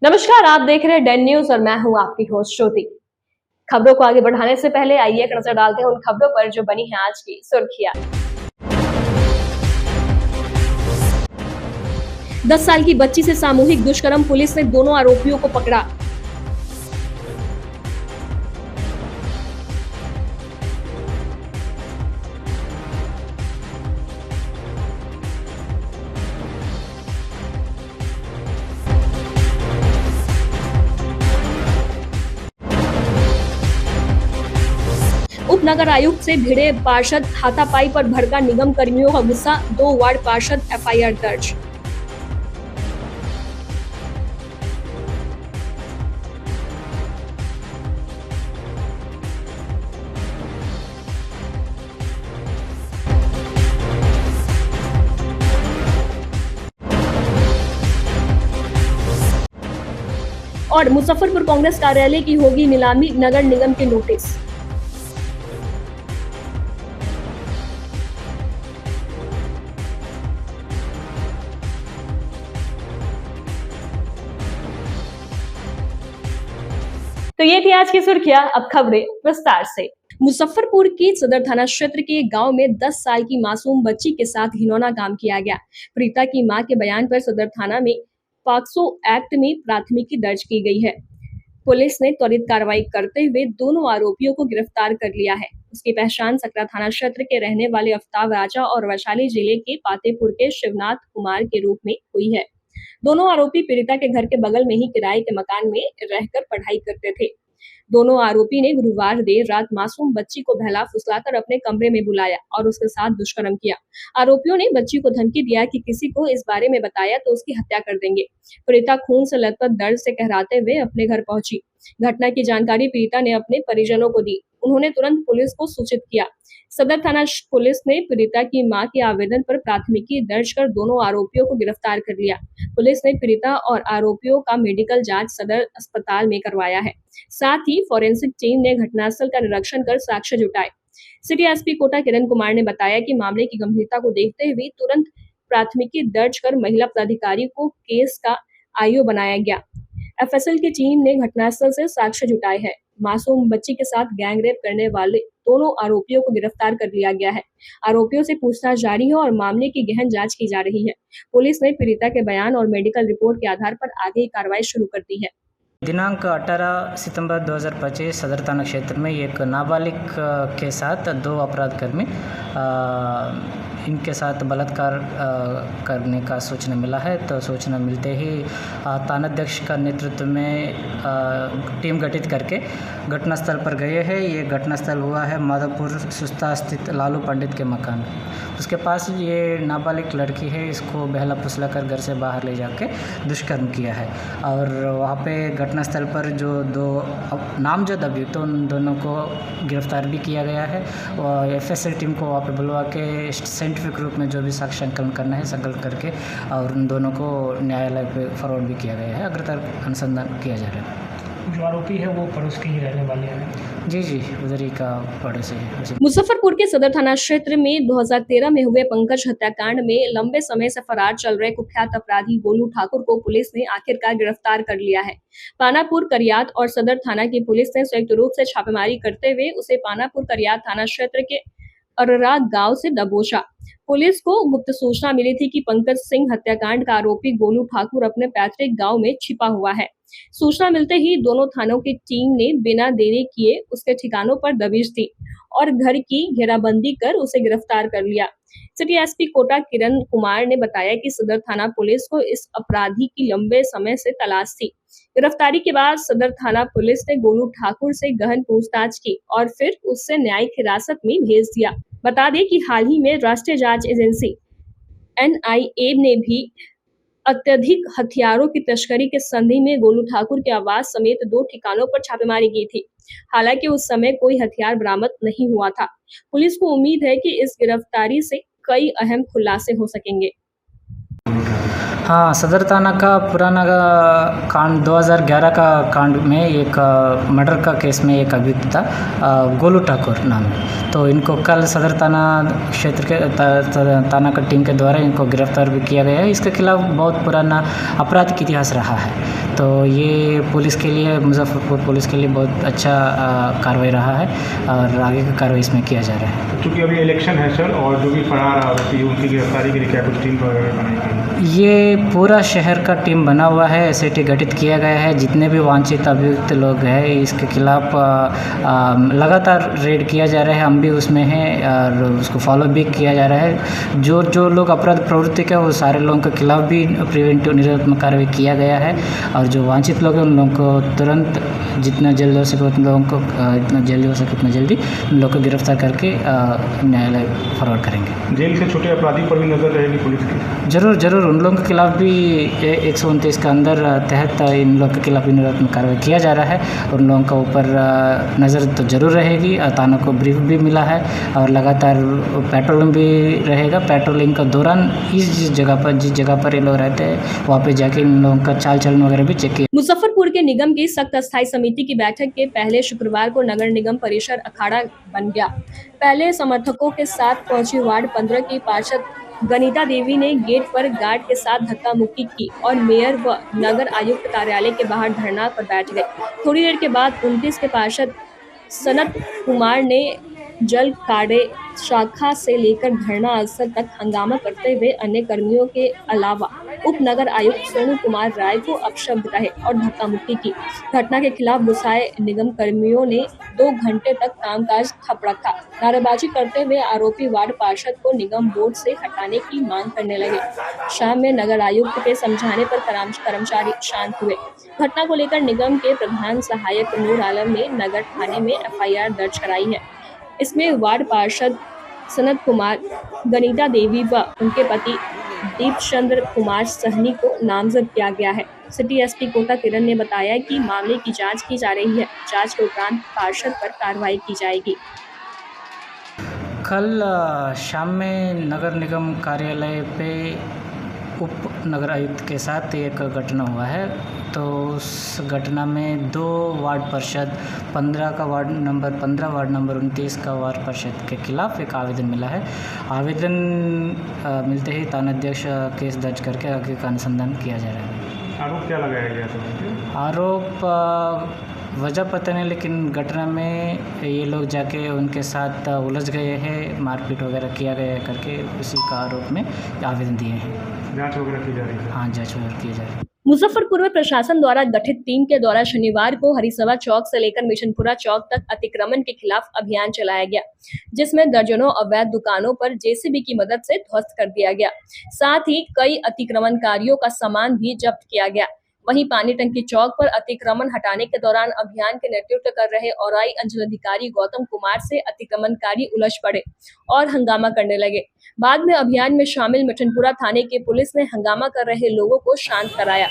नमस्कार, आप देख रहे हैं डेन न्यूज और मैं हूं आपकी होस्ट श्रुति। खबरों को आगे बढ़ाने से पहले आइए एक नजर डालते हैं उन खबरों पर जो बनी हैं आज की सुर्खियां। 10 साल की बच्ची से सामूहिक दुष्कर्म, पुलिस ने दोनों आरोपियों को पकड़ा। उपनगर आयुक्त से भिड़े पार्षद, हाथापाई पर भड़का निगम कर्मियों का गुस्सा, 2 वार्ड पार्षद, एफआईआर दर्ज। और मुजफ्फरपुर कांग्रेस कार्यालय की होगी नीलामी, नगर निगम के नोटिस। तो ये थी आज की सुर्खियां, अब खबरें विस्तार से। मुजफ्फरपुर की सदर थाना क्षेत्र के गांव में 10 साल की मासूम बच्ची के साथ घिनौना काम किया गया। प्रीता की मां के बयान पर सदर थाना में पॉक्सो एक्ट में प्राथमिकी दर्ज की गई है। पुलिस ने त्वरित कार्रवाई करते हुए दोनों आरोपियों को गिरफ्तार कर लिया है। उसकी पहचान सकरा थाना क्षेत्र के रहने वाले अफ्ताब राजा और वैशाली जिले के पातेपुर के शिवनाथ कुमार के रूप में हुई है। दोनों आरोपी पीड़िता के घर के बगल में ही किराए के मकान में रहकर पढ़ाई करते थे। दोनों आरोपी ने गुरुवार देर रात मासूम बच्ची को बहला फुसलाकर अपने कमरे में बुलाया और उसके साथ दुष्कर्म किया। आरोपियों ने बच्ची को धमकी दिया कि किसी को इस बारे में बताया तो उसकी हत्या कर देंगे। पीड़िता खून से लथपथ दर्द से कहराते हुए अपने घर पहुंची। घटना की जानकारी पीड़िता ने अपने परिजनों को दी। उन्होंने तुरंत पुलिस को सूचित किया। सदर थाना पुलिस ने पीड़िता की मां के आवेदन पर प्राथमिकी दर्ज कर दोनों आरोपियों को गिरफ्तार कर लिया। पुलिस ने पीड़िता और आरोपियों का मेडिकल जांच सदर अस्पताल में करवाया है। साथ ही फोरेंसिक टीम ने घटनास्थल का निरीक्षण कर साक्ष्य जुटाए। सिटी एसपी कोटा किरण कुमार ने बताया कि मामले की गंभीरता को देखते हुए तुरंत प्राथमिकी दर्ज कर महिला पदाधिकारी को केस का आईओ बनाया गया। एफएसएल की टीम ने घटनास्थल से साक्ष्य जुटाए हैं। मासूम बच्ची के साथ गैंग रेप करने वाले दोनों आरोपियों को गिरफ्तार कर लिया गया है। आरोपियों से पूछताछ जारी है और मामले की गहन जांच की जा रही है। पुलिस ने पीड़िता के बयान और मेडिकल रिपोर्ट के आधार पर आगे की कार्रवाई शुरू कर दी है। दिनांक 18 सितंबर 2025 सदर थाना क्षेत्र में एक नाबालिग के साथ 2 अपराधकर्मी इनके साथ बलात्कार करने का सूचना मिला है। तो सूचना मिलते ही थानाध्यक्ष का नेतृत्व में टीम गठित करके घटनास्थल पर गए हैं। ये घटनास्थल हुआ है माधवपुर सुस्ता स्थित लालू पंडित के मकान। उसके पास ये नाबालिग लड़की है, इसको बहला फुसला कर घर से बाहर ले जाके दुष्कर्म किया है। और वहाँ पे घटनास्थल पर जो 2 नामजद अभियुक्त तो उन दोनों को गिरफ्तार भी किया गया है और एफएसएल टीम को वहाँ पे बुलवा के साइंटिफिक रूप में जो भी साक्ष्य संकलन करना है संकलन करके और उन दोनों को न्यायालय पे फॉरवर्ड भी किया गया है। अग्रतर अनुसंधान किया जा रहा है। जो आरोपी है वो पड़ोस के ही रहने वाले हैं। जी उधर ही का पड़ोसी है। मुजफ्फरपुर के सदर थाना क्षेत्र में 2013 में हुए पंकज हत्याकांड में लंबे समय से फरार चल रहे कुख्यात अपराधी गोलू ठाकुर को पुलिस ने आखिरकार गिरफ्तार कर लिया है। पानापुर करियात और सदर थाना की पुलिस ने संयुक्त रूप से छापेमारी करते हुए उसे पानापुर करियात थाना क्षेत्र के अररा गांव से दबोचा। पुलिस को गुप्त सूचना मिली थी कि पंकज सिंह हत्याकांड का आरोपी गोलू ठाकुर अपने पैतृक गांव में छिपा हुआ है। सूचना मिलते ही दोनों थानों की टीम ने बिना देरी किए उसके ठिकानों पर दबिश दी और घर की घेराबंदी कर उसे गिरफ्तार कर लिया। सिटी एसपी कोटा किरण कुमार ने बताया कि सदर थाना पुलिस को इस अपराधी की लंबे समय से तलाश थी। गिरफ्तारी के बाद सदर थाना पुलिस ने गोलू ठाकुर से गहन पूछताछ की और फिर उससे न्यायिक हिरासत में भेज दिया। बता दें कि हाल ही में राष्ट्रीय जांच एजेंसी एनआईए ने भी अत्यधिक हथियारों की तस्करी के संधि में गोलू ठाकुर के आवास समेत 2 ठिकानों पर छापेमारी की थी। हालांकि उस समय कोई हथियार बरामद नहीं हुआ था। पुलिस को उम्मीद है कि इस गिरफ्तारी से कई अहम खुलासे हो सकेंगे। हाँ, सदर थाना का पुराना कांड 2011 का कांड में एक मर्डर का केस में एक अभियुक्त था, गोलू ठाकुर नाम है। तो इनको कल सदर थाना क्षेत्र के थाना का टीम के द्वारा इनको गिरफ्तार भी किया गया है। इसके खिलाफ बहुत पुराना आपराधिक इतिहास रहा है, तो ये पुलिस के लिए, मुजफ्फरपुर पुलिस के लिए बहुत अच्छा कार्रवाई रहा है और आगे का कार्रवाई इसमें किया जा रहा है। चूँकि अभी इलेक्शन है सर, और जो भी फरार आरोपी उनकी गिरफ्तारी के लिए क्या कुछ टीम वगैरह बनाई गई? ये पूरा शहर का टीम बना हुआ है, एसआईटी गठित किया गया है। जितने भी वांछित अभियुक्त लोग हैं इसके खिलाफ लगातार रेड किया जा रहा है। हम भी उसमें हैं और उसको फॉलो भी किया जा रहा है। जो लोग अपराध प्रवृत्ति के वो सारे लोगों के खिलाफ भी प्रिवेंटिव निरोधात्मक कार्रवाई किया गया है और जो वांछित लोग हैं उन लोगों को तुरंत जितना जल्द हो सके उन लोगों को इतना जल्दी हो सके उतना जल्दी उन लोगों को गिरफ्तार करके न्यायालय फॉरवर्ड करेंगे। जेल से छोटे अपराधी पर भी नजर रहेगी पुलिस की? जरूर उन लोगों के खिलाफ भी 129 के अंदर तहत इन लोगों के खिलाफ भी निरोधात्मक कार्रवाई किया जा रहा है। उन लोगों के ऊपर नज़र तो जरूर रहेगी। थाना को ब्रीफ भी मिला है और लगातार पेट्रोलिंग भी रहेगा। पेट्रोलिंग के दौरान जिस जगह पर ये लोग रहते हैं वहाँ पे जाके इन लोगों का चाल चलन वगैरह भी चेक किया। मुजफ्फरपुर के निगम की सख्त अस्थायी समिति की बैठक के पहले शुक्रवार को नगर निगम परिसर अखाड़ा बन गया। पहले समर्थकों के साथ पहुंची वार्ड 15 की पार्षद गनीता देवी ने गेट पर गार्ड के साथ धक्का मुक्की की और मेयर व नगर आयुक्त कार्यालय के बाहर धरना पर बैठ गए। थोड़ी देर के बाद 29 के पार्षद सनत कुमार ने जल काड़े शाखा से लेकर धरना स्थल तक हंगामा करते हुए अन्य कर्मियों के अलावा उप नगर आयुक्त सोनू कुमार राय को अपशब्द कहे और धक्का मुक्की की। घटना के खिलाफ गुस्साए निगम कर्मियों ने 2 घंटे तक कामकाज ठप रखा। नारेबाजी करते हुए आरोपी वार्ड पार्षद को निगम बोर्ड से हटाने की मांग करने लगे। शाम में नगर आयुक्त के समझाने पर कर्मचारी शांत हुए। घटना को लेकर निगम के प्रधान सहायक नूर आलम ने नगर थाने में एफआईआर दर्ज कराई है। इसमें वार्ड पार्षद सनत कुमार, गनीता देवी व उनके पति दीपचंद्र कुमार सहनी को नामजद किया गया है। सिटी एसपी कोटा किरण ने बताया कि मामले की जांच की जा रही है। जांच के उपरांत पार्षद पर कार्रवाई की जाएगी। कल शाम में नगर निगम कार्यालय पे उप नगर आयुक्त के साथ एक घटना हुआ है। तो उस घटना में 2 वार्ड पार्षद 15 का वार्ड नंबर 15, वार्ड नंबर 29 का वार्ड पार्षद के खिलाफ एक आवेदन मिला है। आवेदन मिलते ही थानाध्यक्ष केस दर्ज करके आगे का अनुसंधान किया जा रहा है। आरोप क्या लगाया गया था? आरोप वजह पता नहीं, लेकिन घटना में ये लोग जाके उनके साथ उलझ गए हैं, मारपीट वगैरह किया गया है करके उसी का आरोप में आवेदन दिए हैं। जांच वगैरह की जा रही है? हाँ, जांच वगैरह की जा रही है। मुजफ्फरपुर में प्रशासन द्वारा गठित टीम के द्वारा शनिवार को हरिसभा चौक से लेकर मिशनपुरा चौक तक अतिक्रमण के खिलाफ अभियान चलाया गया, जिसमें दर्जनों अवैध दुकानों पर जेसीबी की मदद से ध्वस्त कर दिया गया। साथ ही कई अतिक्रमणकारियों का सामान भी जब्त किया गया। वहीं पानी टंकी चौक पर अतिक्रमण हटाने के दौरान अभियान के नेतृत्व कर रहे औराई अंचलाधिकारी गौतम कुमार से अतिक्रमणकारी उलझ पड़े और हंगामा करने लगे। बाद में अभियान में शामिल मिठनपुरा थाने की पुलिस ने हंगामा कर रहे लोगों को शांत कराया।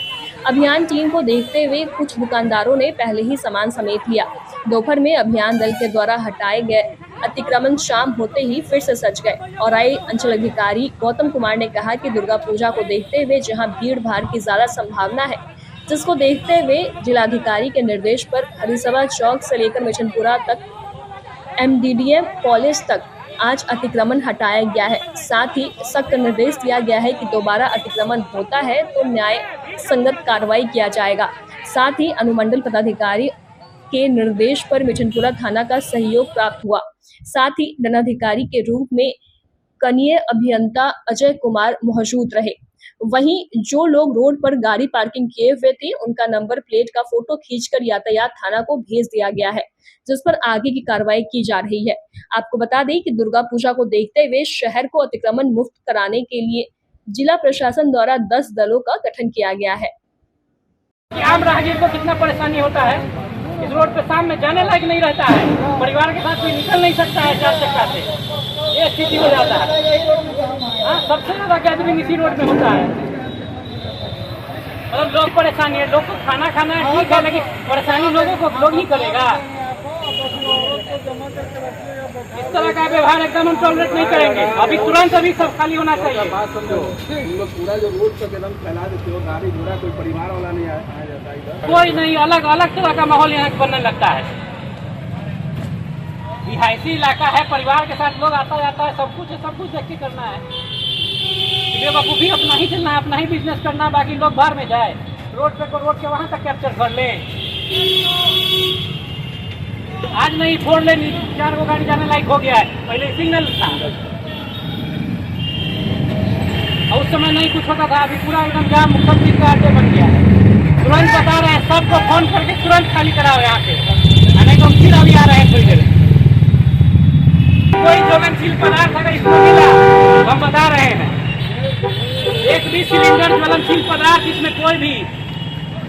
अभियान टीम को देखते हुए कुछ दुकानदारों ने पहले ही सामान समेट लिया। दोपहर में अभियान दल के द्वारा हटाए गए अतिक्रमण शाम होते ही फिर से सज गए। औराई अंचलाधिकारी गौतम कुमार ने कहा कि दुर्गा पूजा को देखते हुए जहां भीड़ भाड़ की ज्यादा संभावना है, जिसको देखते हुए जिलाधिकारी के निर्देश पर हरिसभा चौक से लेकर मिशनपुरा तक एमडीडीएम कॉलेज तक आज अतिक्रमण हटाया गया है। साथ ही सख्त निर्देश दिया गया है कि दोबारा अतिक्रमण होता है तो न्याय संगत कार्रवाई किया जाएगा। साथ ही अनुमंडल पदाधिकारी के निर्देश पर मिठनपुरा थाना का सहयोग प्राप्त हुआ। साथ ही दंडाधिकारी के रूप में कनीय अभियंता अजय कुमार मौजूद रहे। वहीं जो लोग रोड पर गाड़ी पार्किंग किए हुए थे उनका नंबर प्लेट का फोटो खींचकर यातायात थाना को भेज दिया गया है, जिस पर आगे की कार्रवाई की जा रही है। आपको बता दें कि दुर्गा पूजा को देखते हुए शहर को अतिक्रमण मुक्त कराने के लिए जिला प्रशासन द्वारा 10 दलों का गठन किया गया है। आम राहगीर को कितना परेशानी होता है, इस रोड पे शाम में जाने लायक नहीं रहता है, परिवार के साथ कोई निकल नहीं सकता है 4 चक्का से, ये स्थिति हो जाता है। हाँ, सबसे ज्यादा गैदरिंग इसी रोड में होता है। मतलब लोग परेशानी है, लोग को खाना खाना है ठीक है, लेकिन परेशानी लोगों को लोग ही करेगा। तरह का व्यवहार एकदम हम टॉलरेट नहीं करेंगे। अभी तुरंत अभी सब खाली होना चाहिए। बात समझो, तुम लोग पूरा जो रोड तक एकदम फैला देते हो, गाड़ी घोड़ा कोई परिवार वाला नहीं आ जाता इधर। कोई नहीं, अलग अलग तरह का माहौल यहाँ बनने लगता है। रिहायशी इलाका है, परिवार के साथ लोग आता जाता है, सब कुछ देख के करना है। बेवकूफ़ी अपना ही चलना है, अपना ही बिजनेस करना है, बाकी लोग बाहर में जाए। रोड पे को रोड के वहाँ तक कैप्चर कर ले। आज नहीं, 4 लेन 4 गाड़ी जाने लायक हो गया है, पहले सिग्नल था और उस समय नहीं कुछ होता था। अभी पूरा एकदम जाम सब चीज का अड्डे बन गया है। तुरंत बता रहे हैं, सबको फोन करके तुरंत खाली कराओ यहाँ से, नहीं तो हम फिर अभी आ रहे हैं थोड़ी देर। कोई ज्वलनशील पदार्थ अगर इसको मिला तो हम बता रहे हैं, एक भी सिलेंडर ज्वलनशील पदार्थ इसमें कोई भी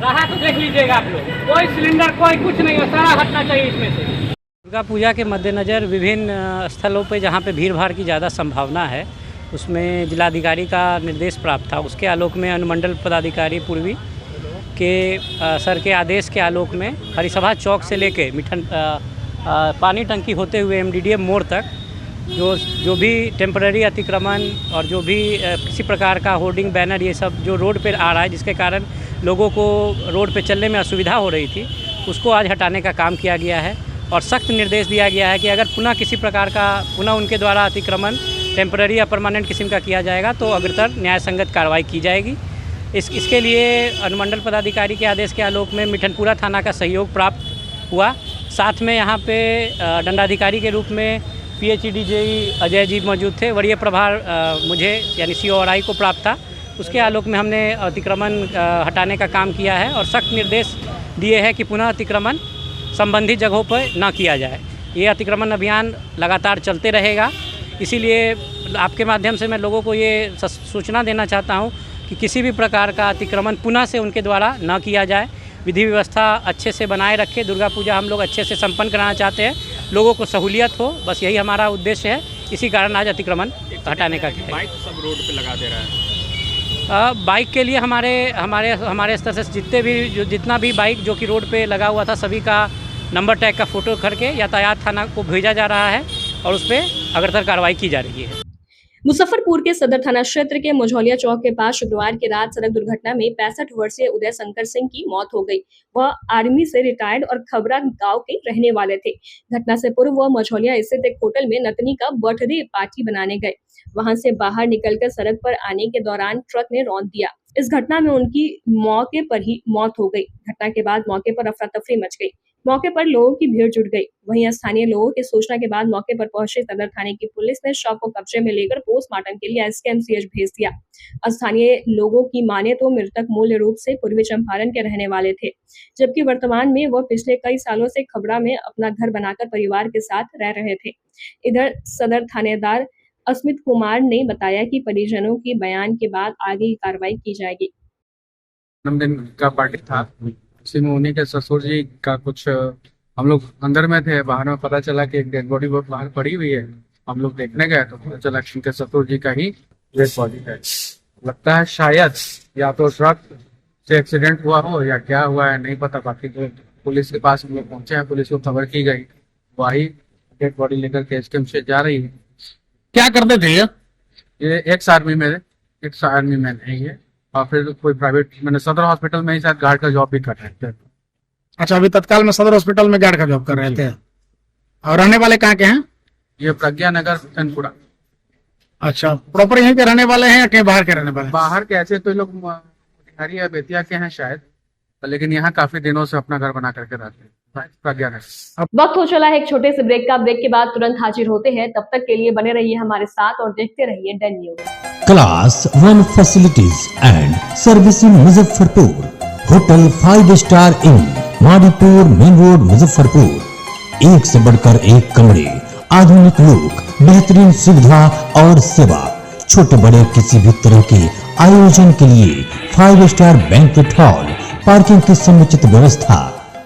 रहा तो देख लीजिएगा आप लोग। कोई सिलेंडर कोई कुछ नहीं है, सारा हटना चाहिए इसमें से। दुर्गा पूजा के मद्देनज़र विभिन्न स्थलों पर जहाँ पे भीड़ भाड़ की ज़्यादा संभावना है, उसमें जिलाधिकारी का निर्देश प्राप्त था। उसके आलोक में अनुमंडल पदाधिकारी पूर्वी के सर के आदेश के आलोक में हरिसभा चौक से लेके पानी टंकी होते हुए MDDA मोड़ तक जो भी टेम्पररी अतिक्रमण और जो भी किसी प्रकार का होर्डिंग बैनर ये सब जो रोड पर आ रहा है, जिसके कारण लोगों को रोड पे चलने में असुविधा हो रही थी, उसको आज हटाने का काम किया गया है। और सख्त निर्देश दिया गया है कि अगर पुनः किसी प्रकार का उनके द्वारा अतिक्रमण टेम्पररी या परमानेंट किस्म का किया जाएगा तो अग्रतर न्याय संगत कार्रवाई की जाएगी। इसके लिए अनुमंडल पदाधिकारी के आदेश के आलोक में मिठनपुरा थाना का सहयोग प्राप्त हुआ। साथ में यहाँ पे दंडाधिकारी के रूप में PhD JE अजय जी मौजूद थे। वरीय प्रभार मुझे यानी CORI को प्राप्त था। उसके आलोक में हमने अतिक्रमण हटाने का काम किया है और सख्त निर्देश दिए हैं कि पुनः अतिक्रमण संबंधित जगहों पर न किया जाए। ये अतिक्रमण अभियान लगातार चलते रहेगा। इसीलिए आपके माध्यम से मैं लोगों को ये सूचना देना चाहता हूँ कि किसी भी प्रकार का अतिक्रमण पुनः से उनके द्वारा न किया जाए। विधि व्यवस्था अच्छे से बनाए रखे। दुर्गा पूजा हम लोग अच्छे से संपन्न कराना चाहते हैं, लोगों को सहूलियत हो, बस यही हमारा उद्देश्य है। इसी कारण आज अतिक्रमण हटाने का किया। बाइक सब रोड पे लगा दे रहा है। बाइक के लिए हमारे स्तर से जितना भी बाइक जो कि रोड पे लगा हुआ था, सभी का नंबर टैग का फ़ोटो करके यातायात थाना को भेजा जा रहा है और उस पर अग्रतर कार्रवाई की जा रही है। मुजफ्फरपुर के सदर थाना क्षेत्र के मझौलिया चौक के पास शुक्रवार की रात सड़क दुर्घटना में 65 वर्षीय उदय शंकर सिंह की मौत हो गई। वह आर्मी से रिटायर्ड और खबरा गांव के रहने वाले थे। घटना से पूर्व वह मझौलिया स्थित एक होटल में नतनी का बर्थडे पार्टी बनाने गए। वहां से बाहर निकलकर सड़क पर आने के दौरान ट्रक ने रौंद दिया। इस घटना में उनकी मौके पर ही मौत हो गई। घटना के बाद मौके पर अफरा तफरी मच गई। मौके पर लोगों की भीड़ जुट गई। वहीं स्थानीय लोगों की सूचना के बाद मौके पर पहुंची सदर थाने की पुलिस ने शव को कब्जे में लेकर पोस्टमार्टम के लिए SKMCH भेज दिया। स्थानीय लोगों की माने तो मृतक मूल रूप से पूर्वी चंपारण के रहने वाले थे, जबकि वर्तमान में वह पिछले कई सालों से खबरा में अपना घर बनाकर परिवार के साथ रह रहे थे। इधर सदर थानेदार अस्मित कुमार ने बताया कि परिजनों के बयान के बाद आगे की कार्रवाई की जाएगी। जन्मदिन का पार्टी था, उसी में उन्हीं के ससुर जी का कुछ, हम लोग अंदर में थे, बाहर में पता चला कि एक डेड बॉडी बाहर पड़ी हुई है। हम लोग देखने गए तो पता चला कि उनके ससुर जी का ही डेड बॉडी है। लगता है शायद या तो ट्रक से एक्सीडेंट हुआ हो या क्या हुआ है, नहीं पता। बाकी तो पुलिस के पास हम लोग पहुंचे हैं, पुलिस को खबर की गई, वही डेड बॉडी लेकर के SKMCH जा रही है। क्या करते थे ये एक्स आर्मी में नहीं है और फिर कोई प्राइवेट, मैंने सदर हॉस्पिटल में ही शायद गार्ड का जॉब भी कर रहे थे। अच्छा, अभी तत्काल में सदर हॉस्पिटल में गार्ड का जॉब कर रहे थे। और रहने वाले कहाँ के हैं? ये प्रज्ञा नगर चंदपुरा। अच्छा, प्रॉपर यहीं के रहने वाले हैं या कहीं बाहर के रहने वाले? बाहर के ऐसे तो लोग बिहारी या बेतिया के हैं शायद, लेकिन यहाँ काफी दिनों से अपना घर बना करके रहते हैं। प्रज्ञा नगर। वक्त हो चला है एक छोटे से ब्रेक का। ब्रेक के बाद तुरंत हाजिर होते हैं। तब तक के लिए बने रहिए हमारे साथ और देखते रहिए done news. Class 1 facilities and servicing Muzaffarpur. Hotel 5 star in Madipur main road Muzaffarpur. एक से बढ़कर एक कमरे, आधुनिक लुक, बेहतरीन सुविधा और सेवा। छोटे बड़े किसी भी तरह के आयोजन के लिए 5 स्टार बैंक्वेट हॉल, पार्किंग की समुचित व्यवस्था,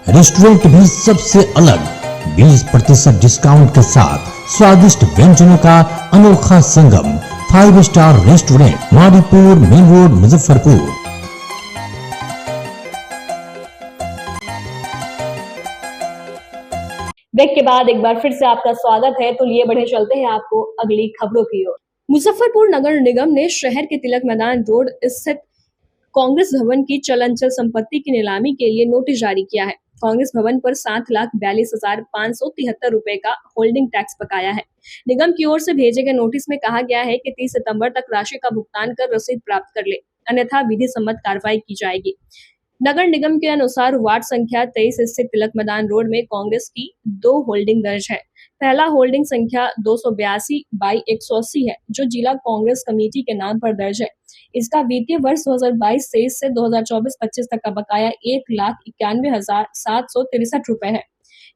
रेस्टोरेंट भी सबसे अलग 20% डिस्काउंट के साथ स्वादिष्ट व्यंजनों का अनोखा संगम। 5 star restaurant Madipur main road Muzaffarpur. Break के के बाद एक बार फिर से आपका स्वागत है। तो लिए बढ़े चलते हैं आपको अगली खबरों की ओर। मुजफ्फरपुर नगर निगम ने शहर के तिलक मैदान रोड स्थित कांग्रेस भवन की चल अचल संपत्ति की नीलामी के लिए नोटिस जारी किया है। कांग्रेस भवन पर 7,42,573 रुपए का होल्डिंग टैक्स बकाया है। निगम की ओर से भेजे गए नोटिस में कहा गया है कि 30 सितंबर तक राशि का भुगतान कर रसीद प्राप्त कर ले, अन्यथा विधि सम्मत कार्रवाई की जाएगी। नगर निगम के अनुसार वार्ड संख्या 23 स्थित तिलक मैदान रोड में कांग्रेस की 2 होल्डिंग दर्ज है। पहला होल्डिंग संख्या 282/180 है, जो जिला कांग्रेस कमेटी के नाम पर दर्ज है। इसका वित्तीय वर्ष 2022-23 से 2024-25 तक का बकाया 1,91,763 रुपए है।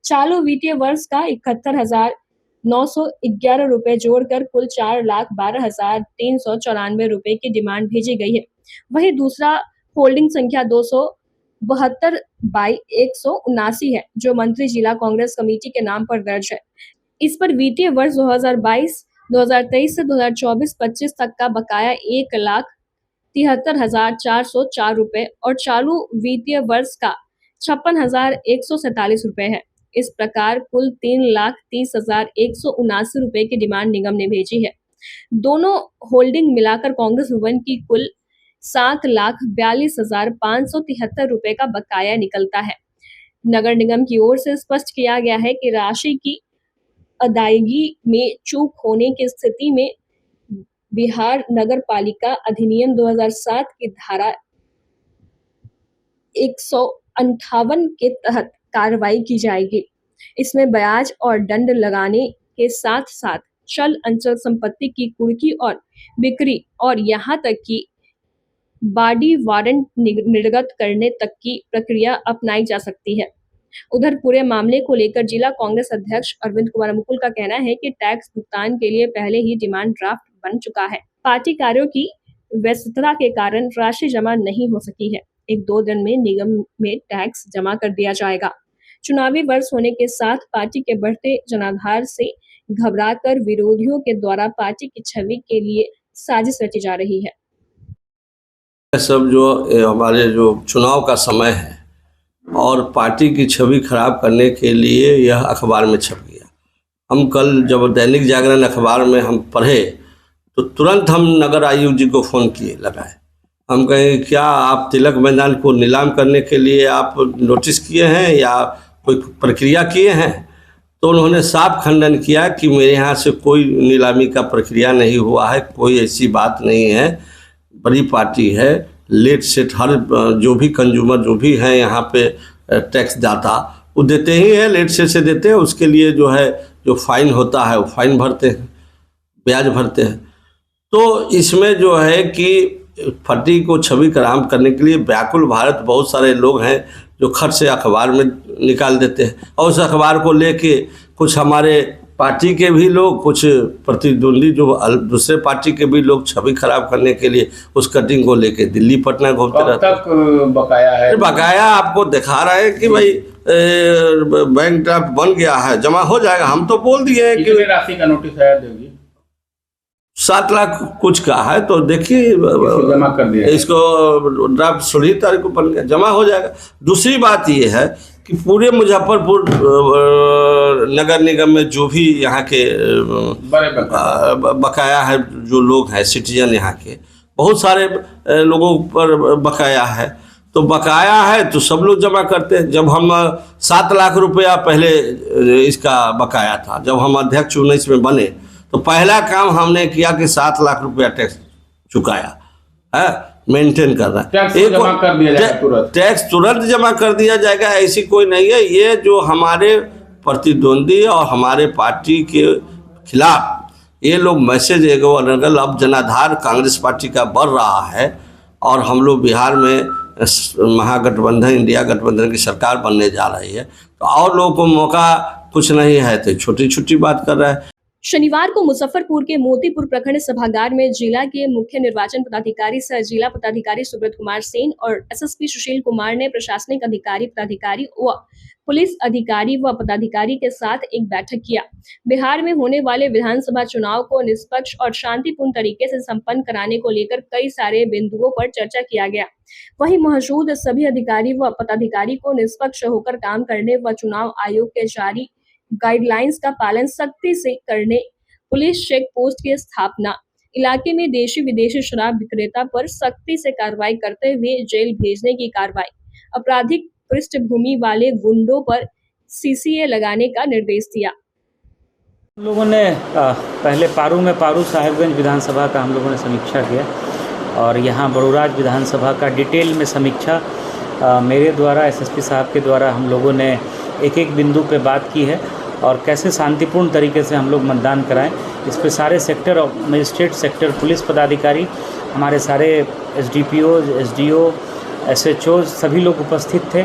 चालू वित्तीय वर्ष का 71,911 रुपए जोड़कर कुल 4,12,394 रुपए की डिमांड भेजी गई है। वहीं दूसरा होल्डिंग संख्या 272/179 है, जो मंत्री जिला कांग्रेस कमेटी के नाम पर दर्ज है। इस पर वित्तीय वर्ष 2022-2023 से 2024-25 तक का बकाया 1,73,404 रुपए और चालू वित्तीय वर्ष का 56,147 रुपए है। इस प्रकार कुल 3,30,179 रुपए की डिमांड निगम ने भेजी है। दोनों होल्डिंग मिलाकर कांग्रेस भवन की कुल 7,42,573 रुपए का बकाया निकलता है। नगर निगम की ओर से स्पष्ट किया गया है कि राशि की अदायगी में चूक होने की स्थिति में बिहार नगर पालिका अधिनियम 2007 की धारा 158 के तहत कार्रवाई की जाएगी। इसमें ब्याज और दंड लगाने के साथ साथ चल अचल संपत्ति की कुर्की और बिक्री और यहाँ तक कि बॉडी वारंट निर्गत करने तक की प्रक्रिया अपनाई जा सकती है। उधर पूरे मामले को लेकर जिला कांग्रेस अध्यक्ष अरविंद कुमार मुकुल का कहना है कि टैक्स भुगतान के लिए पहले ही डिमांड ड्राफ्ट बन चुका है। पार्टी कार्यों की व्यस्तता के कारण राशि जमा नहीं हो सकी है। 1-2 दिन में निगम में टैक्स जमा कर दिया जाएगा। चुनावी वर्ष होने के साथ पार्टी के बढ़ते जनाधार से घबराकर विरोधियों के द्वारा पार्टी की छवि के लिए साजिश रची जा रही है। सब जो हमारे जो चुनाव का समय है और पार्टी की छवि खराब करने के लिए यह अखबार में छप गया। हम कल जब दैनिक जागरण अखबार में हम पढ़े तो तुरंत हम नगर आयुक्त जी को फ़ोन किए लगाए। हम कहें क्या आप तिलक मैदान को नीलाम करने के लिए आप नोटिस किए हैं या कोई प्रक्रिया किए हैं? तो उन्होंने साफ खंडन किया कि मेरे यहाँ से कोई नीलामी का प्रक्रिया नहीं हुआ है, कोई ऐसी बात नहीं है। बड़ी पार्टी है, लेट सेट हर जो भी कंज्यूमर जो भी हैं यहाँ पे टैक्स दाता वो देते ही है, लेट सेट से देते हैं। उसके लिए जो है जो फाइन होता है वो फाइन भरते हैं, ब्याज भरते हैं। तो इसमें जो है कि पार्टी को छवि खराब करने के लिए व्याकुल भारत बहुत सारे लोग हैं जो खर्च से अखबार में निकाल देते हैं और उस अखबार को लेके कुछ हमारे पार्टी के भी लोग, कुछ प्रतिद्वंदी जो दूसरे पार्टी के भी लोग छवि खराब करने के लिए उस कटिंग को लेके दिल्ली पटना घूमते रहते हैं। तक बकाया है? बकाया आपको दिखा रहे हैं कि भाई बैंक ड्राफ्ट बन गया है, जमा हो जाएगा। हम तो बोल दिए हैं कितनी राशि का नोटिस है देगी? 7 लाख कुछ का है, तो देखिए जमा कर दिया, इसको ड्राफ्ट 16 तारीख को बन गया, जमा हो जाएगा। दूसरी बात ये है कि पूरे मुजफ्फरपुर नगर निगम में जो भी यहाँ के बकाया है, जो लोग हैं सिटीजन यहाँ के, बहुत सारे लोगों पर बकाया है। तो बकाया है तो सब लोग जमा करते हैं। जब हम 7 लाख रुपया पहले इसका बकाया था, जब हम अध्यक्ष 19 में बने तो पहला काम हमने किया कि 7 लाख रुपया टैक्स चुकाया है, मेंटेन कर रहा है। टैक्स तुरंत जमा कर दिया जाएगा, ऐसी कोई नहीं है। ये जो हमारे प्रतिद्वंदी और हमारे पार्टी के खिलाफ ये लोग मैसेज एगो अनगल, अब जनाधार कांग्रेस पार्टी का बढ़ रहा है और हम लोग बिहार में महागठबंधन, इंडिया गठबंधन की सरकार बनने जा रही है, तो और लोगों को मौका कुछ नहीं है तो छोटी छोटी बात कर रहा है। शनिवार को मुजफ्फरपुर के मोतीपुर प्रखंड सभागार में जिला के मुख्य निर्वाचन पदाधिकारी सह जिला पदाधिकारी सुब्रत कुमार सेन और एसएसपी सुशील कुमार ने प्रशासनिक अधिकारी, पदाधिकारी व पुलिस अधिकारी व पदाधिकारी के साथ एक बैठक किया। बिहार में होने वाले विधानसभा चुनाव को निष्पक्ष और शांतिपूर्ण तरीके से संपन्न कराने को लेकर कई सारे बिंदुओं पर चर्चा किया गया। वहीं मौजूद सभी अधिकारी व पदाधिकारी को निष्पक्ष होकर काम करने व चुनाव आयोग के जारी गाइडलाइंस का पालन सख्ती से करने, पुलिस चेक पोस्ट की स्थापना, इलाके में देशी विदेशी शराब विक्रेता पर सख्ती से कार्रवाई करते हुए जेल भेजने की कार्रवाई, आपराधिक पृष्ठभूमि वाले गुंडों पर सीसीए लगाने का निर्देश दिया। हम लोगों ने पहले पारू साहिबगंज विधानसभा का हम लोगों ने समीक्षा किया और यहाँ बड़ूराज विधानसभा का डिटेल में समीक्षा मेरे द्वारा एसएसपी साहब के द्वारा हम लोगों ने एक एक बिंदु पे बात की है और कैसे शांतिपूर्ण तरीके से हम लोग मतदान कराएं। इस पे सारे सेक्टर और मजिस्ट्रेट सेक्टर पुलिस पदाधिकारी, हमारे सारे एसडीपीओ, एसडीओ, एसएचओ सभी लोग उपस्थित थे।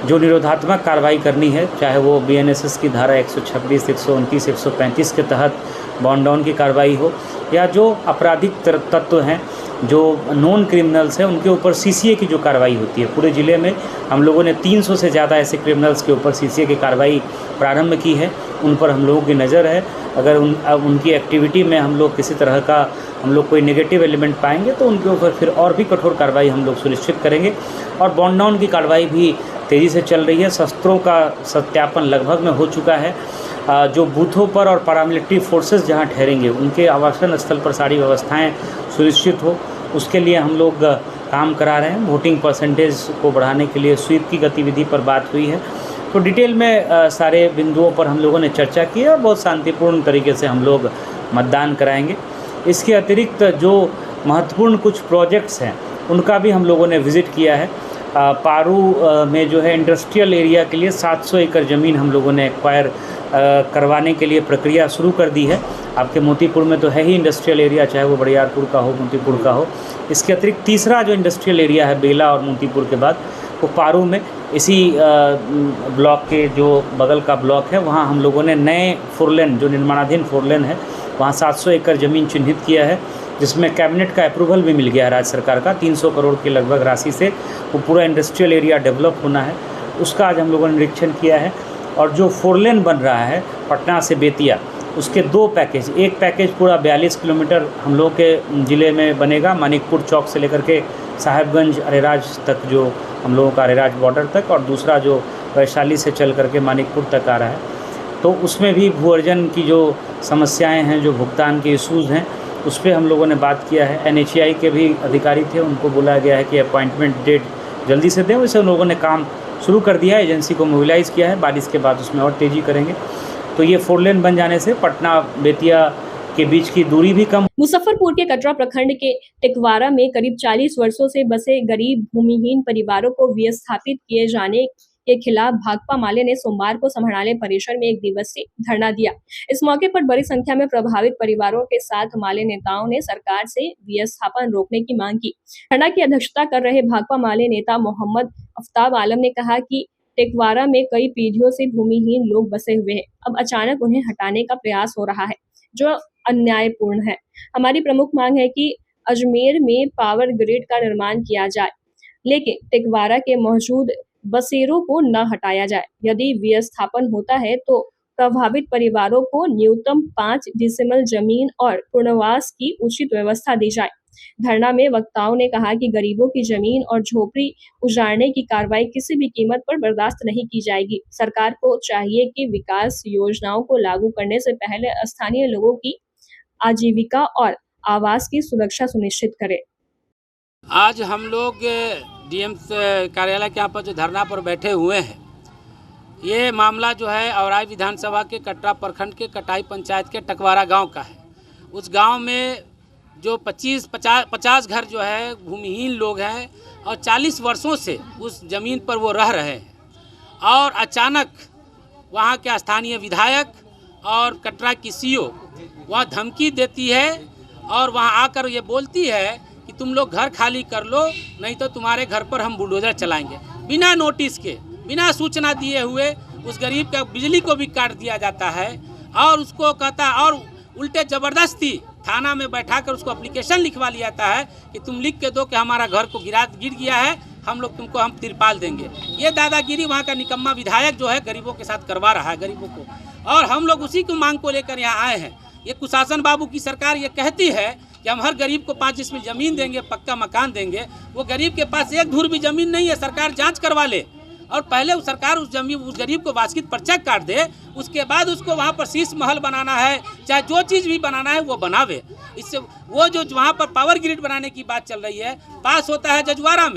जो निरोधात्मक कार्रवाई करनी है, चाहे वो बीएनएसएस की धारा 126, 129, 135 के तहत बॉन्ड डाउन की कार्रवाई हो या जो आपराधिक तत्व हैं, जो नॉन क्रिमिनल्स हैं, उनके ऊपर सीसीए की जो कार्रवाई होती है। पूरे ज़िले में हम लोगों ने 300 से ज़्यादा ऐसे क्रिमिनल्स के ऊपर सीसीए की कार्रवाई प्रारंभ की है। उन पर हम लोगों की नज़र है। अगर उनकी एक्टिविटी में हम लोग किसी तरह का कोई नेगेटिव एलिमेंट पाएंगे तो उनके ऊपर फिर और भी कठोर कार्रवाई हम लोग सुनिश्चित करेंगे। और बॉन्ड डाउन की कार्रवाई भी तेज़ी से चल रही है। शस्त्रों का सत्यापन लगभग में हो चुका है। जो बूथों पर और पैरामिलिट्री फोर्सेस जहां ठहरेंगे उनके आवासन स्थल पर सारी व्यवस्थाएं सुनिश्चित हो, उसके लिए हम लोग काम करा रहे हैं। वोटिंग परसेंटेज को बढ़ाने के लिए स्वीप की गतिविधि पर बात हुई है। तो डिटेल में सारे बिंदुओं पर हम लोगों ने चर्चा की और बहुत शांतिपूर्ण तरीके से हम लोग मतदान कराएंगे। इसके अतिरिक्त जो महत्वपूर्ण कुछ प्रोजेक्ट्स हैं उनका भी हम लोगों ने विज़िट किया है। पारू में जो है इंडस्ट्रियल एरिया के लिए 700 एकड़ ज़मीन हम लोगों ने एक्वायर करवाने के लिए प्रक्रिया शुरू कर दी है। आपके मोतीपुर में तो है ही इंडस्ट्रियल एरिया, चाहे वो बड़ियारपुर का हो, मोतीपुर का हो। इसके अतिरिक्त तीसरा जो इंडस्ट्रियल एरिया है बेला और मोतीपुर के बाद, वो पारू में इसी ब्लॉक के जो बगल का ब्लॉक है, वहाँ हम लोगों ने नए फोरलेन, जो निर्माणाधीन फोरलेन है, वहाँ 700 एकड़ ज़मीन चिन्हित किया है, जिसमें कैबिनेट का अप्रूवल भी मिल गया है राज्य सरकार का। 300 करोड़ की लगभग राशि से वो पूरा इंडस्ट्रियल एरिया डेवलप होना है, उसका आज हम लोगों ने निरीक्षण किया है। और जो फोरलेन बन रहा है पटना से बेतिया, उसके 2 पैकेज, एक पैकेज पूरा 42 किलोमीटर हम लोग के ज़िले में बनेगा, मानिकपुर चौक से लेकर के साहिबगंज अरेराज तक, जो हम लोगों का अरेराज बॉर्डर तक, और दूसरा जो वैशाली से चल करके मानिकपुर तक आ रहा है। तो उसमें भी भू अर्जन की जो समस्याएं हैं, जो भुगतान के इशूज़ हैं, उस पर हम लोगों ने बात किया है। एनएचएआई के भी अधिकारी थे, उनको बोला गया है कि अपॉइंटमेंट डेट जल्दी से दें। वैसे उन लोगों ने काम शुरू कर दिया है, एजेंसी को मोबिलाइज़ किया है। बारिश के बाद उसमें और तेज़ी करेंगे। तो ये 4 लेन बन जाने से पटना बेतिया के बीच की दूरी भी कम। मुजफ्फरपुर के कटरा प्रखंड के टिकवारा में करीब 40 वर्षों से बसे गरीब भूमिहीन परिवारों को विस्थापित किए जाने के खिलाफ भाकपा माले ने सोमवार को समाहरणालय परिसर में 1 दिवसीय धरना दिया। इस मौके पर बड़ी संख्या में प्रभावित परिवारों के साथ माले नेताओं ने सरकार से विस्थापन रोकने की मांग की। धरना की अध्यक्षता कर रहे भाकपा माले नेता मोहम्मद अफ्ताब आलम ने कहा कि टिकवारा में कई पीढ़ियों से भूमिहीन लोग बसे हुए हैं। अब अचानक उन्हें हटाने का प्रयास हो रहा है, जो अन्यायपूर्ण है। हमारी प्रमुख मांग है कि अजमेर में पावर ग्रिड का निर्माण किया जाए, लेकिन टिकवारा के मौजूद बसेरों को न हटाया जाए। यदि विस्थापन होता है तो प्रभावित परिवारों को न्यूनतम 5 डिसिमल जमीन और पुनर्वास की उचित व्यवस्था दी जाए। धरना में वक्ताओं ने कहा कि गरीबों की जमीन और झोपड़ी उजाड़ने की कार्रवाई किसी भी कीमत पर बर्दाश्त नहीं की जाएगी। सरकार को चाहिए कि विकास योजनाओं को लागू करने से पहले स्थानीय लोगों की आजीविका और आवास की सुरक्षा सुनिश्चित करे। आज हम लोग डीएम कार्यालय के यहाँ पर जो धरना पर बैठे हुए हैं, ये मामला जो है औराई विधानसभा के कटरा प्रखंड के कटाई पंचायत के टकवारा गांव का है। उस गांव में जो 50 घर जो है भूमिहीन लोग हैं और 40 वर्षों से उस ज़मीन पर वो रह रहे हैं। और अचानक वहाँ के स्थानीय विधायक और कटरा की सीओ वहाँ धमकी देती है और वहाँ आकर ये बोलती है कि तुम लोग घर खाली कर लो, नहीं तो तुम्हारे घर पर हम बुलडोजर चलाएंगे। बिना नोटिस के, बिना सूचना दिए हुए उस गरीब का बिजली को भी काट दिया जाता है और उसको कहता है, और उल्टे ज़बरदस्ती थाना में बैठाकर उसको एप्लीकेशन लिखवा लिया जाता है कि तुम लिख के दो कि हमारा घर को गिर गया है, हम लोग तुमको हम तिरपाल देंगे। ये दादागिरी वहाँ का निकम्मा विधायक जो है गरीबों के साथ करवा रहा है, गरीबों को। और हम लोग उसी की मांग को लेकर यहाँ आए हैं। ये कुशासन बाबू की सरकार ये कहती है कि हम हर गरीब को 5 डिसमिल ज़मीन देंगे, पक्का मकान देंगे। वो गरीब के पास 1 धूर भी ज़मीन नहीं है। सरकार जांच करवा ले और पहले उस सरकार उस गरीब को वास्कित पर्चा काट दे, उसके बाद उसको वहाँ पर शीश महल बनाना है, चाहे जो चीज़ भी बनाना है वो बनावे। इससे वो जो वहाँ पर पावर ग्रिड बनाने की बात चल रही है, पास होता है जजवारा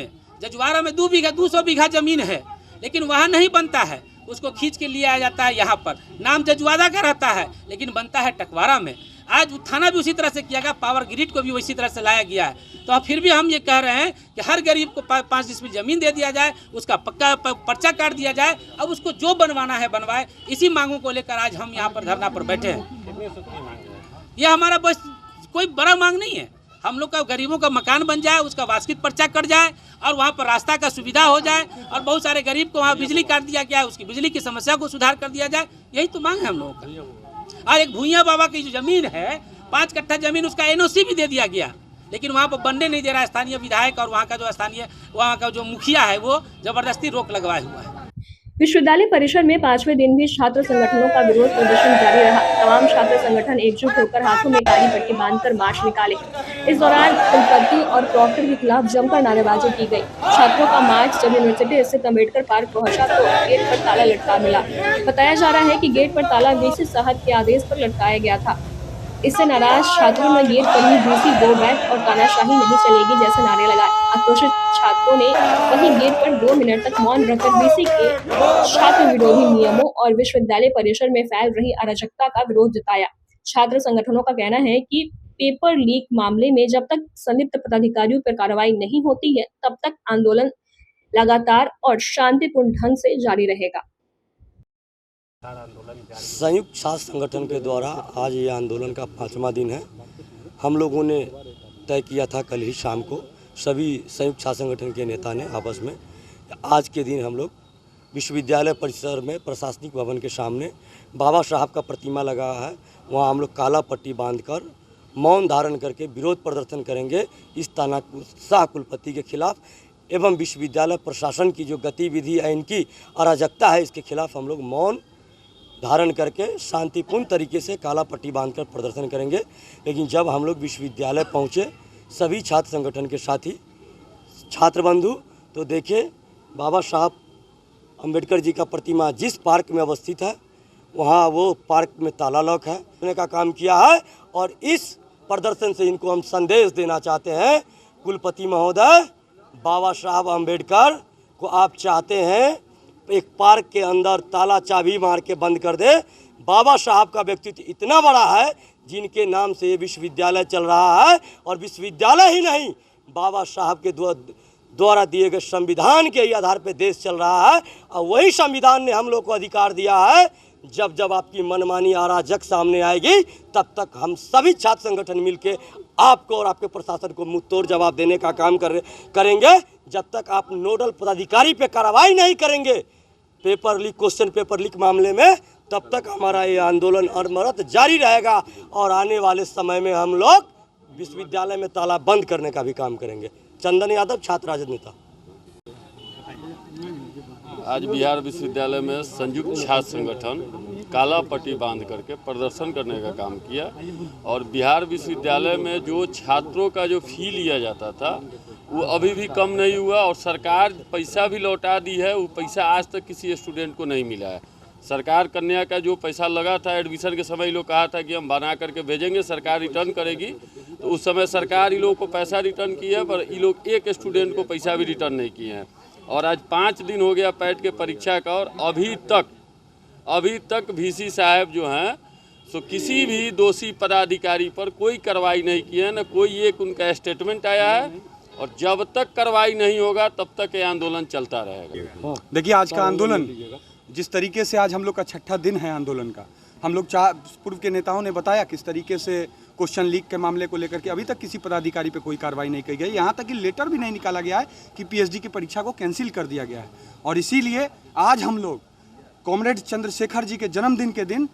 में 200 बीघा ज़मीन है, लेकिन वहाँ नहीं बनता है, उसको खींच के लिया जाता है यहाँ पर, नाम जजवादा का रहता है लेकिन बनता है टकवारा में। आज थाना भी उसी तरह से किया गया, पावर ग्रिड को भी उसी तरह से लाया गया है। तो फिर भी हम ये कह रहे हैं कि हर गरीब को 5 डिसमिल ज़मीन दे दिया जाए, उसका पक्का पर्चा काट दिया जाए, अब उसको जो बनवाना है बनवाए। इसी मांगों को लेकर आज हम यहाँ पर धरना पर बैठे हैं। ये हमारा बस कोई बड़ा मांग नहीं है, हम लोग का गरीबों का मकान बन जाए, उसका वास्कित पर्चा कट जाए और वहाँ पर रास्ता का सुविधा हो जाए, और बहुत सारे गरीब को वहाँ बिजली काट दिया गया है, उसकी बिजली की समस्या को सुधार कर दिया जाए। यही तो मांग है हम लोगों का। और एक भूइया बाबा की जो ज़मीन है, 5 कट्ठा ज़मीन, उसका NOC भी दे दिया गया, लेकिन वहाँ पर बनने नहीं दे रहा है स्थानीय विधायक, और वहाँ का जो मुखिया है वो ज़बरदस्ती रोक लगवाए हुआ है। विश्वविद्यालय परिसर में 5वें दिन भी छात्र संगठनों का विरोध प्रदर्शन जारी रहा। तमाम छात्र संगठन एकजुट होकर हाथों में काली पट्टी बांधकर मार्च निकाले। इस दौरान कुलपति और प्रॉक्टर के खिलाफ जमकर नारेबाजी की गई। छात्रों का मार्च जब यूनिवर्सिटी स्थित अम्बेडकर पार्क पहुंचा तो गेट पर ताला लटका मिला। बताया जा रहा है कि गेट पर ताला VC साहब के आदेश पर लटकाया गया था। इससे नाराज छात्रों ने गेट पर ही VC गो बैक और तानाशाही नहीं चलेगी जैसे नारे लगाए। आक्रोशित छात्रों ने वहीं गेट पर 2 मिनट तक मौन रखकर VC के छात्र विरोधी नियमों और विश्वविद्यालय परिसर में फैल रही अराजकता का विरोध जताया। छात्र संगठनों का कहना है कि पेपर लीक मामले में जब तक संलिप्त पदाधिकारियों पर कार्रवाई नहीं होती है, तब तक आंदोलन लगातार और शांतिपूर्ण ढंग से जारी रहेगा। संयुक्त छात्र संगठन के द्वारा आज ये आंदोलन का 5वां दिन है। हम लोगों ने तय किया था कल ही शाम को, सभी संयुक्त छात्र संगठन के नेता ने आपस में, आज के दिन हम लोग विश्वविद्यालय परिसर में प्रशासनिक भवन के सामने बाबा साहब का प्रतिमा लगा है, वहाँ हम लोग काला पट्टी बांधकर मौन धारण करके विरोध प्रदर्शन करेंगे इस तानाशाह कुलपति के खिलाफ, एवं विश्वविद्यालय प्रशासन की जो गतिविधि है, इनकी अराजकता है, इसके खिलाफ हम लोग मौन धारण करके शांतिपूर्ण तरीके से काला पट्टी बांधकर प्रदर्शन करेंगे। लेकिन जब हम लोग विश्वविद्यालय पहुँचे, सभी छात्र संगठन के साथी छात्र बंधु, तो देखे बाबा साहब अम्बेडकर जी का प्रतिमा जिस पार्क में अवस्थित है, वहाँ वो पार्क में ताला लॉक है, करने का काम किया है। और इस प्रदर्शन से इनको हम संदेश देना चाहते हैं, कुलपति महोदय, बाबा साहब अम्बेडकर को आप चाहते हैं एक पार्क के अंदर ताला चाबी मार के बंद कर दे। बाबा साहब का व्यक्तित्व इतना बड़ा है जिनके नाम से ये विश्वविद्यालय चल रहा है, और विश्वविद्यालय ही नहीं, बाबा साहब के द्वारा दिए गए संविधान के ही आधार पर देश चल रहा है। और वही संविधान ने हम लोग को अधिकार दिया है, जब जब आपकी मनमानी अराजक सामने आएगी, तब तक हम सभी छात्र संगठन मिलके आपको और आपके प्रशासन को मुंहतोड़ जवाब देने का काम करेंगे। जब तक आप नोडल पदाधिकारी पे कार्रवाई नहीं करेंगे paper leak, question paper leak मामले में, तब तक हमारा ये आंदोलन अनवरत जारी रहेगा। और आने वाले समय में हम लोग विश्वविद्यालय में ताला बंद करने का भी काम करेंगे। चंदन यादव, छात्र राजद नेता। आज बिहार विश्वविद्यालय में संयुक्त छात्र संगठन काला पट्टी बांध करके प्रदर्शन करने का काम किया, और बिहार विश्वविद्यालय में जो छात्रों का जो फी लिया जाता था वो अभी भी कम नहीं हुआ, और सरकार पैसा भी लौटा दी है। वो पैसा आज तक किसी स्टूडेंट को नहीं मिला है। सरकार कन्या का जो पैसा लगा था एडमिशन के समय, लोग कहा था कि हम बना करके भेजेंगे, सरकार रिटर्न करेगी, तो उस समय सरकार इन लोगों को पैसा रिटर्न की है, पर ये लोग एक स्टूडेंट को पैसा भी रिटर्न नहीं किए हैं। और आज 5 दिन हो गया पैट के परीक्षा का, और अभी तक VC साहब जो हैं सो किसी भी दोषी पदाधिकारी पर कोई कार्रवाई नहीं की है, न कोई एक उनका स्टेटमेंट आया है। और जब तक कार्रवाई नहीं होगा तब तक ये आंदोलन चलता रहेगा। देखिए, आज का आंदोलन जिस तरीके से, आज हम लोग का 6ठा दिन है आंदोलन का, हम लोग पूर्व के नेताओं ने बताया किस तरीके से क्वेश्चन लीक के मामले को लेकर के अभी तक किसी पदाधिकारी पे कोई कार्रवाई नहीं की गई। यहाँ तक कि लेटर भी नहीं निकाला गया है कि PhD की परीक्षा को कैंसिल कर दिया गया है। और इसीलिए आज हम लोग कॉमरेड चंद्रशेखर जी के जन्मदिन के दिन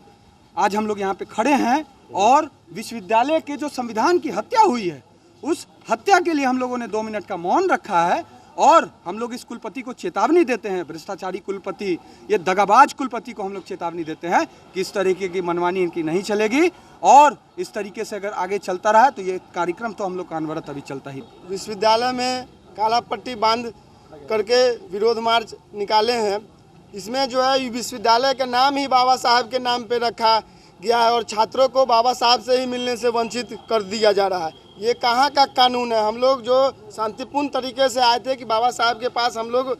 आज हम लोग यहाँ पे खड़े हैं, और विश्वविद्यालय के जो संविधान की हत्या हुई है, उस हत्या के लिए हम लोगों ने 2 मिनट का मौन रखा है। और हम लोग इस कुलपति को चेतावनी देते हैं, भ्रष्टाचारी कुलपति, ये दगाबाज कुलपति को हम लोग चेतावनी देते हैं कि इस तरीके की मनमानी इनकी नहीं चलेगी, और इस तरीके से अगर आगे चलता रहा तो ये कार्यक्रम तो हम लोग का अनवरत अभी चलता ही। विश्वविद्यालय में काला पट्टी बांध करके विरोध मार्च निकाले हैं। इसमें जो है विश्वविद्यालय का नाम ही बाबा साहब के नाम पे रखा गया है और छात्रों को बाबा साहब से ही मिलने से वंचित कर दिया जा रहा है। ये कहाँ का कानून है? हम लोग जो शांतिपूर्ण तरीके से आए थे कि बाबा साहब के पास हम लोग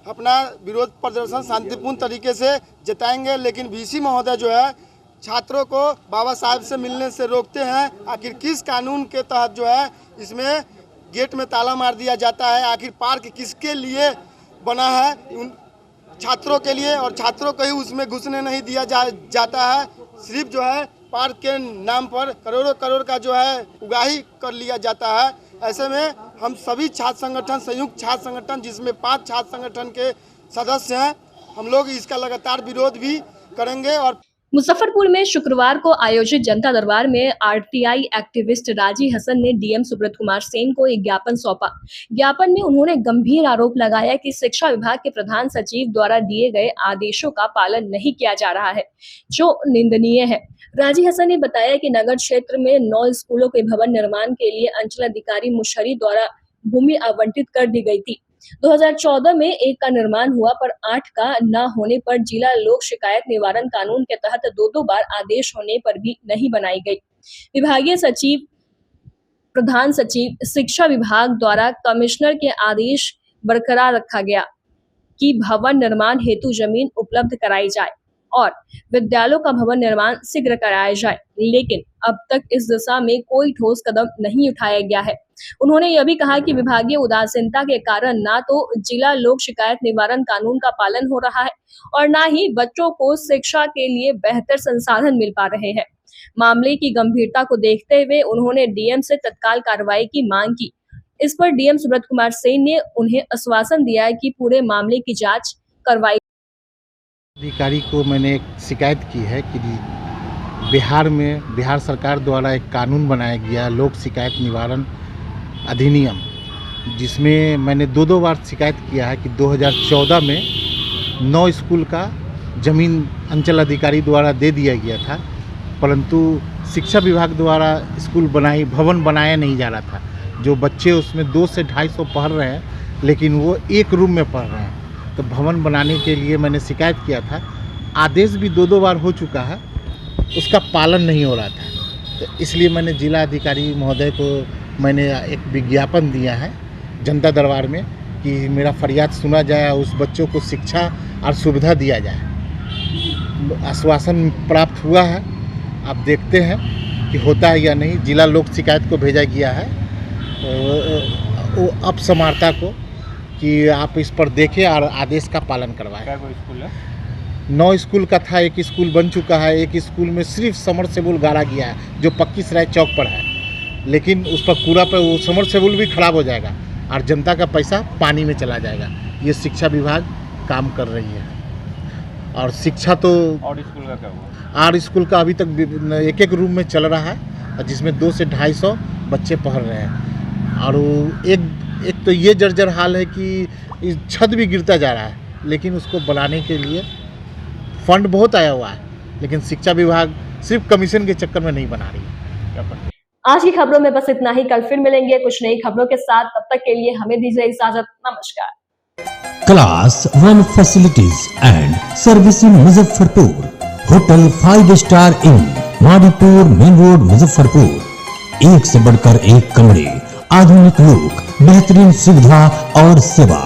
अपना विरोध प्रदर्शन शांतिपूर्ण तरीके से जताएंगे, लेकिन वीसी महोदय जो है छात्रों को बाबा साहब से मिलने से रोकते हैं। आखिर किस कानून के तहत जो है इसमें गेट में ताला मार दिया जाता है? आखिर पार्क किसके लिए बना है? उन छात्रों के लिए, और छात्रों को ही उसमें घुसने नहीं दिया जाता है। सिर्फ जो है पार्क के नाम पर करोड़ों करोड़ का जो है उगाही कर लिया जाता है। ऐसे में हम सभी छात्र संगठन, संयुक्त छात्र संगठन जिसमें 5 छात्र संगठन के सदस्य हैं, हम लोग इसका लगातार विरोध भी करेंगे। और मुजफ्फरपुर में शुक्रवार को आयोजित जनता दरबार में आरटीआई एक्टिविस्ट राजी हसन ने डीएम सुब्रत कुमार सेन को एक ज्ञापन सौंपा। ज्ञापन में उन्होंने गंभीर आरोप लगाया कि शिक्षा विभाग के प्रधान सचिव द्वारा दिए गए आदेशों का पालन नहीं किया जा रहा है, जो निंदनीय है। राजी हसन ने बताया कि नगर क्षेत्र में 9 स्कूलों के भवन निर्माण के लिए अंचलाधिकारी मुशर्री द्वारा भूमि आवंटित कर दी गई थी। 2014 में 1 का निर्माण हुआ, पर 8 का न होने पर जिला लोक शिकायत निवारण कानून के तहत 2 बार आदेश होने पर भी नहीं बनाई गई। विभागीय सचिव, प्रधान सचिव शिक्षा विभाग द्वारा कमिश्नर के आदेश बरकरार रखा गया कि भवन निर्माण हेतु जमीन उपलब्ध कराई जाए और विद्यालयों का भवन निर्माण शीघ्र कराया जाए, लेकिन अब तक इस दिशा में कोई ठोस कदम नहीं उठाया गया है। उन्होंने यह भी कहा कि विभागीय उदासीनता के कारण ना तो जिला लोक शिकायत निवारण कानून का पालन हो रहा है और ना ही बच्चों को शिक्षा के लिए बेहतर संसाधन मिल पा रहे हैं। मामले की गंभीरता को देखते हुए उन्होंने डीएम से तत्काल कार्रवाई की मांग की। इस पर डीएम सुब्रत कुमार सेन ने उन्हें आश्वासन दिया कि पूरे मामले की जांच करवाई। अधिकारी को मैंने एक शिकायत की है कि बिहार में बिहार सरकार द्वारा एक कानून बनाया गया लोक शिकायत निवारण अधिनियम, जिसमें मैंने 2 बार शिकायत किया है कि 2014 में 9 स्कूल का ज़मीन अंचल अधिकारी द्वारा दे दिया गया था, परंतु शिक्षा विभाग द्वारा स्कूल भवन बनाया नहीं जा रहा था। जो बच्चे उसमें 200 से 250 पढ़ रहे हैं, लेकिन वो 1 रूम में पढ़ रहे हैं। तो भवन बनाने के लिए मैंने शिकायत किया था। आदेश भी 2 बार हो चुका है, उसका पालन नहीं हो रहा था। तो इसलिए मैंने जिला अधिकारी महोदय को मैंने एक विज्ञापन दिया है जनता दरबार में कि मेरा फरियाद सुना जाए, उस बच्चों को शिक्षा और सुविधा दिया जाए। आश्वासन प्राप्त हुआ है, आप देखते हैं कि होता है या नहीं। जिला लोक शिकायत को भेजा गया है, वो अब समारता को कि आप इस पर देखें और आदेश का पालन करवाएं। क्या कोई स्कूल है? 9 स्कूल का था, 1 स्कूल बन चुका है। 1 स्कूल में सिर्फ समरसेबुल गाड़ा गया है जो पक्की सराय चौक पर है, लेकिन उस पर कूड़ा पे वो समरसेबुल भी खराब हो जाएगा और जनता का पैसा पानी में चला जाएगा। ये शिक्षा विभाग काम कर रही है। और शिक्षा तो और स्कूल का क्या हुआ? 8 स्कूल का अभी तक 1-1 रूम में चल रहा है, जिसमें 200 से 250 बच्चे पढ़ रहे हैं। और एक तो ये जर्जर हाल है कि छत भी गिरता जा रहा है, लेकिन उसको बनाने के लिए फंड बहुत आया हुआ है, लेकिन शिक्षा विभाग सिर्फ कमीशन के चक्कर में नहीं बना रही है। आज की खबरों में बस इतना ही। कल फिर मिलेंगे कुछ नई खबरों के साथ। तब तक के लिए हमें दीजिए इजाजत। नमस्कार। Class 1 facilities and servicing Muzaffarpur. Hotel 5 star in, Madipur main road Muzaffarpur. एक से बढ़कर एक कमरे, आधुनिक लुक, बेहतरीन सुविधा और सेवा।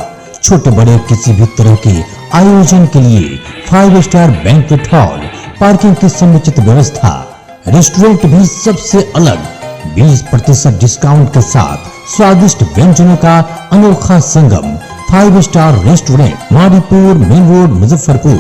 छोटे बड़े किसी भी तरह के आयोजन के लिए 5 स्टार बैंक्वेट हॉल, पार्किंग की समुचित व्यवस्था, रेस्टोरेंट भी सबसे अलग 20% डिस्काउंट के साथ स्वादिष्ट व्यंजनों का अनोखा संगम। 5 star restaurant, Madipur main road Muzaffarpur.